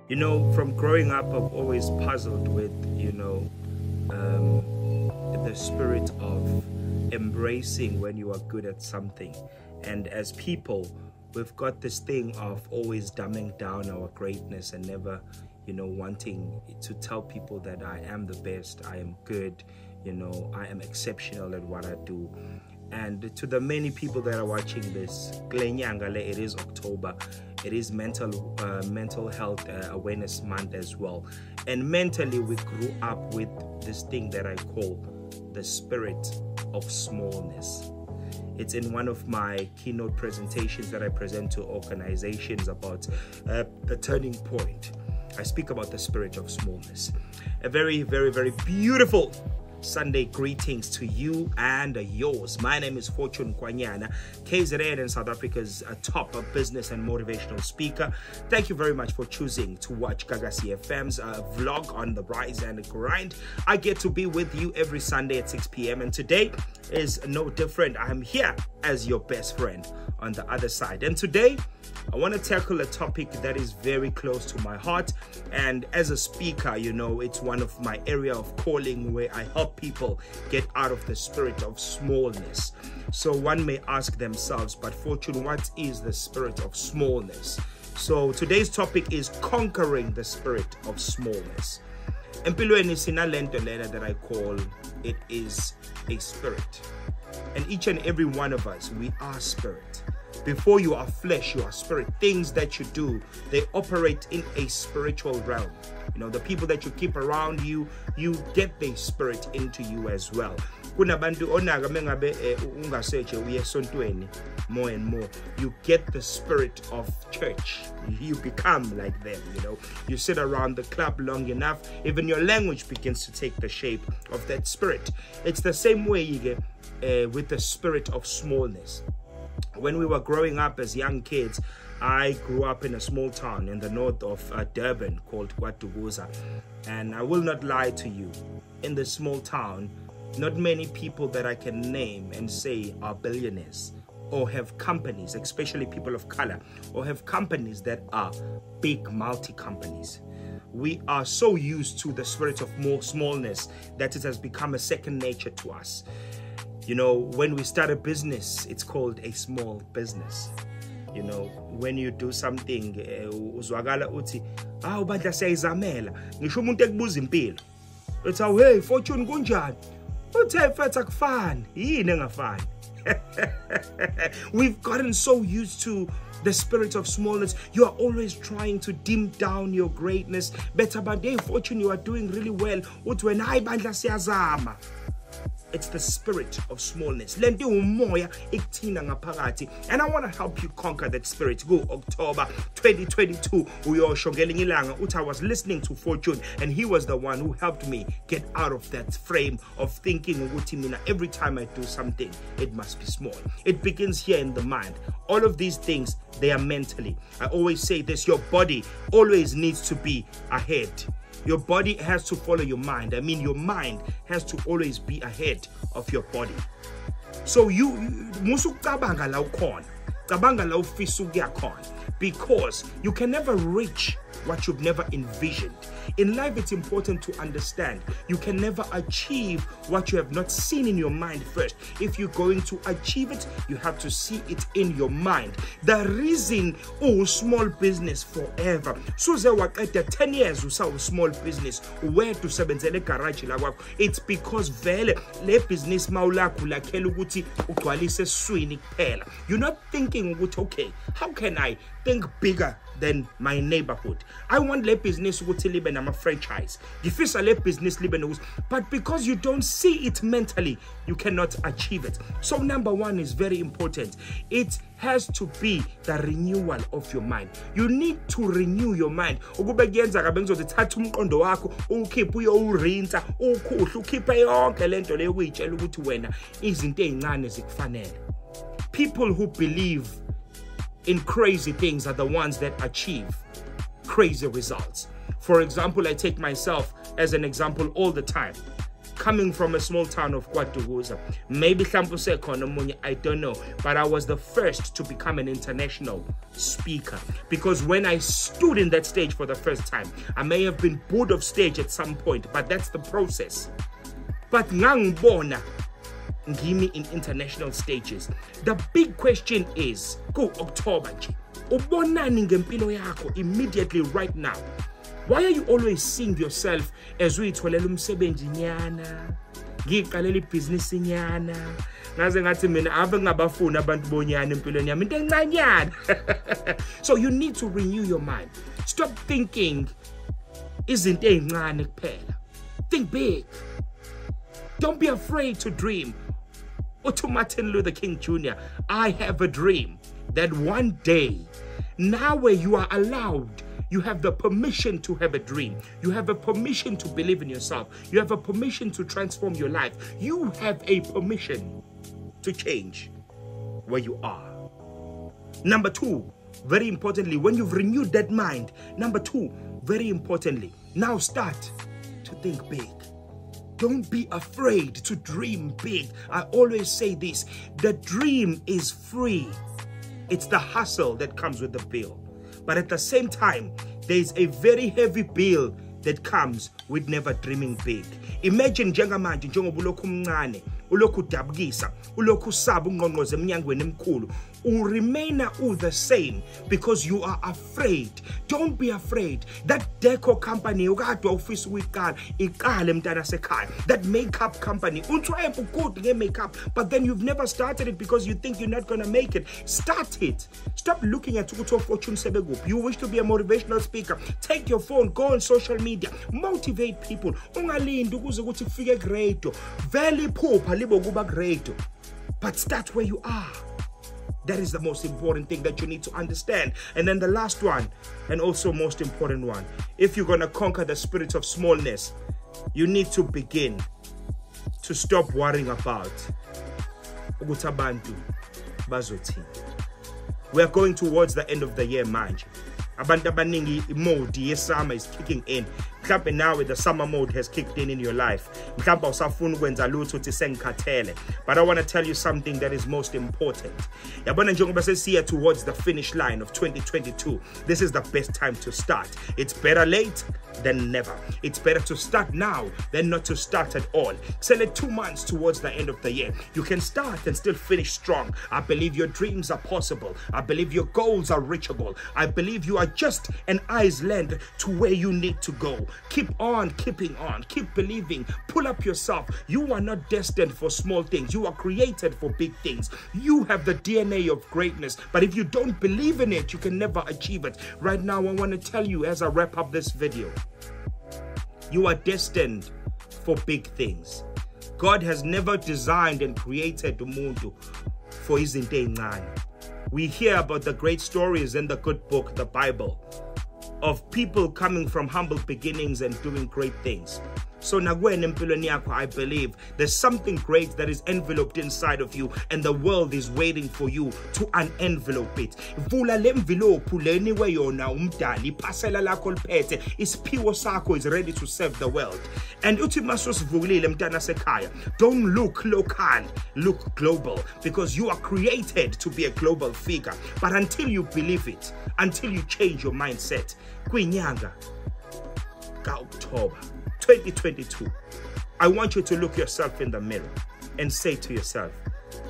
You know, from growing up, I've always puzzled with, the spirit of embracing when you are good at something. And as people, we've got this thing of always dumbing down our greatness and never, wanting to tell people that I am the best, I am good, I am exceptional at what I do. And to the many people that are watching this, it is October. It is mental health awareness month as well. And mentally, we grew up with this thing that I call the spirit of smallness. It's in one of my keynote presentations that I present to organizations about the turning point. I speak about the spirit of smallness. A very, very, very beautiful Sunday greetings to you and yours. My name is Fortune Nkwanya, KZN and South Africa's top business and motivational speaker. Thank you very much for choosing to watch Gagasi FM's vlog on the rise and grind. I get to be with you every Sunday at 6 p.m. and today is no different. I'm here as your best friend on the other side. And today, I want to tackle a topic that is very close to my heart. And as a speaker, it's one of my area of calling where I help people get out of the spirit of smallness. So one may ask themselves, but Fortune, what is the spirit of smallness? So today's topic is conquering the spirit of smallness. Empilweni sinalento lena that I call it is a spirit. And each and every one of us, we are spirit. Before you are flesh, you are spirit. Things that you do, they operate in a spiritual realm. The people that you keep around you, you get their spirit into you as well. Kunabantu onaga mengabe ungaseche uye esontweni more and more. You get the spirit of church. You become like them, You sit around the club long enough, even your language begins to take the shape of that spirit. It's the same way you get with the spirit of smallness. When we were growing up as young kids, I grew up in a small town in the north of Durban called Gagasi. And I will not lie to you, in this small town, not many people that I can name and say are billionaires or have companies, especially people of color, or have companies that are big multi-companies. We are so used to the spirit of more smallness that it has become a second nature to us. When we start a business, it's called a small business. When you do something, uzwakala uthi, bandla siyayizamela. Ngisho umuntu ekubuza impilo. Uthi, hey, Fortune kunjani? Uthi, mfethu akufani. Yini engafani? We've gotten so used to the spirit of smallness. You are always trying to dim down your greatness. Better by day, Fortune, you are doing really well. Uthi wena hayi bandla siyazama. It's the spirit of smallness. And I want to help you conquer that spirit. Go October 2022. I was listening to Fortune and he was the one who helped me get out of that frame of thinking every time I do something, it must be small. It begins here in the mind. All of these things, they are mentally. I always say this, your body always needs to be ahead. Your body has to follow your mind. I mean, your mind has to always be ahead of your body. So because you can never reach what you've never envisioned. In life, it's important to understand you can never achieve what you have not seen in your mind first. If you're going to achieve it, you have to see it in your mind. The reason small business forever. So there were 10 years you saw small business where to sebenzele garage la. It's because vele le business mawulakho lakhela ukuthi ugcwalise eswini kuphela. You're not thinking ukuthi okay, how can I think bigger than my neighborhood? I want le business ukuthi libe nama franchise. Ngifisa le business libe no, but because you don't see it mentally, you cannot achieve it. So number one is very important. It has to be the renewal of your mind. You need to renew your mind. Ukube kuyenza kabe ngizothatha umqondo wakho ukhiphe uyorinsa ukhuhla ukhiphe yonke lento leyo uyitshela ukuthi wena izinto ezincane zikufanele. People who believe in crazy things are the ones that achieve crazy results. For example, I take myself as an example all the time. coming from a small town of KwaDukuza. Maybe I don't know, but I was the first to become an international speaker, because when I stood in that stage for the first time, I may have been bored of stage at some point, but that's the process. But ngangibona ngimi in international stages. The big question is, go October nje, ubonani ngempilo yakho immediately right now? Why are you always seeing yourself as uyitholela umsebenzi nyana, ngiqalela ibhizinisi nyana, ngaze ngathi mina ave ngabafuna abantu bonyana empilweni yami into encanyana? So you need to renew your mind. Stop thinking izinto ezincane kuphela. Think big. Don't be afraid to dream. Or to Martin Luther King Jr., I have a dream that one day, now where you are allowed, you have the permission to have a dream. You have a permission to believe in yourself. You have a permission to transform your life. You have a permission to change where you are. Number two, very importantly, when you've renewed that mind, number two, very importantly, now start to think big. Don't be afraid to dream big. I always say this, the dream is free. It's the hustle that comes with the bill. But at the same time, there's a very heavy bill that comes with never dreaming big. Imagine njengamanje njengoba ulokhu umncane, ulokhu udabukisa, ulokhu usaba ungqongqoze emnyangweni emkhulu, remain all the same because you are afraid. Don't be afraid. That deco company, that makeup company, good makeup, but then you've never started it because you think you're not going to make it. Start it. Stop looking at Fortune Nkwanya. You wish to be a motivational speaker. Take your phone, go on social media, motivate people. But start where you are. That is the most important thing that you need to understand. And then the last one, and also most important one, if you're going to conquer the spirit of smallness, you need to begin to stop worrying about ukuthi abantu bazothini. We are going towards the end of the year, manje. Abantu abaningi mode yesummer is kicking in. Mhlawumbe now the summer mode has kicked in your life. Mhlawumbe usafuna ukwenza lutho uthi sengikhathele. But I want to tell you something that is most important. Yabona njengoba sesiya towards the finish line of 2022. This is the best time to start. It's better late than never. It's better to start now than not to start at all. Sell it 2 months towards the end of the year. You can start and still finish strong. I believe your dreams are possible. I believe your goals are reachable. I believe you are just an eye's length to where you need to go. Keep on keeping on. Keep believing. Pull up yourself. You are not destined for small things. You are created for big things. You have the DNA of greatness. But if you don't believe in it, you can never achieve it. Right now, I want to tell you as I wrap up this video, you are destined for big things. God has never designed and created umuntu for izinto ezincane. We hear about the great stories in the good book, the Bible, of people coming from humble beginnings and doing great things. So I believe there's something great that is enveloped inside of you, and the world is waiting for you to unenvelope it. Vula le envelope anyway yona umdali pasela lakho liphethe isiphiwo sakho is ready to serve the world. And uthi masosivulile mntana sekhaya, don't look local, look global, because you are created to be a global figure. But until you believe it, until you change your mindset, kwinyanga ka October 2022, I want you to look yourself in the mirror and say to yourself,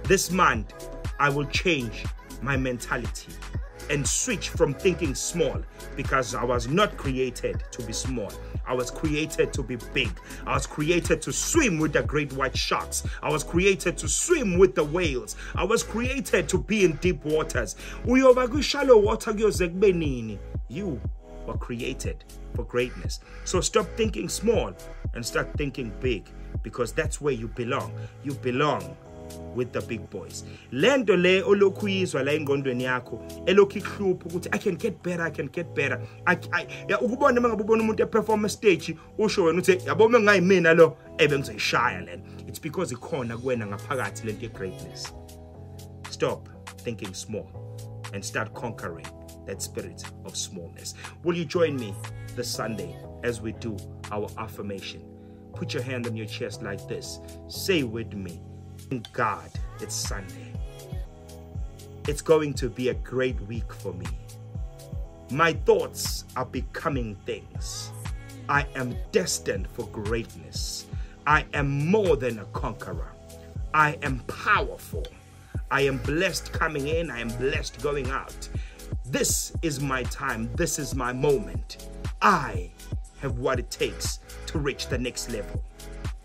this month I will change my mentality and switch from thinking small, because I was not created to be small. I was created to be big. I was created to swim with the great white sharks. I was created to swim with the whales. I was created to be in deep waters. Shallow water. You were created for greatness. So stop thinking small and start thinking big, because that's where you belong. You belong with the big boys. Lento le olokhu yizwa la engqondweni yakho elokhu ihlupha ukuthi I can get better, I can get better. Ukubona mangabona umuntu eperform stage usho wena uthi yabo mengayimina lo ebengizoyishaya lena. It's because ikhona kuwena ngaphakathi lento greatness. Stop thinking small and start conquering that spirit of smallness. Will you join me this Sunday as we do our affirmation? Put your hand on your chest like this. Say with me, thank God it's Sunday. It's going to be a great week for me. My thoughts are becoming things. I am destined for greatness. I am more than a conqueror. I am powerful. I am blessed coming in. I am blessed going out. This is my time. This is my moment. I have what it takes to reach the next level.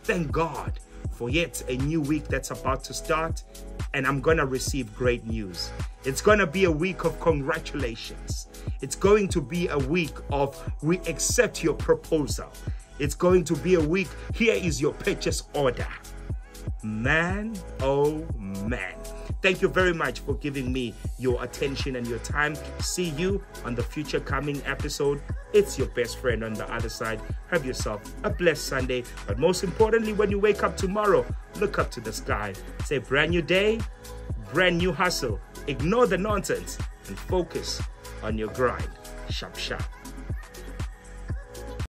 Thank God for yet a new week that's about to start, and I'm going to receive great news. It's going to be a week of congratulations. It's going to be a week of we accept your proposal. It's going to be a week, here is your purchase order. Man, oh man. Thank you very much for giving me your attention and your time. See you on the future coming episode. It's your best friend on the other side. Have yourself a blessed Sunday. But most importantly, when you wake up tomorrow, look up to the sky. Say, brand new day, brand new hustle. Ignore the nonsense and focus on your grind. Sharp, sharp.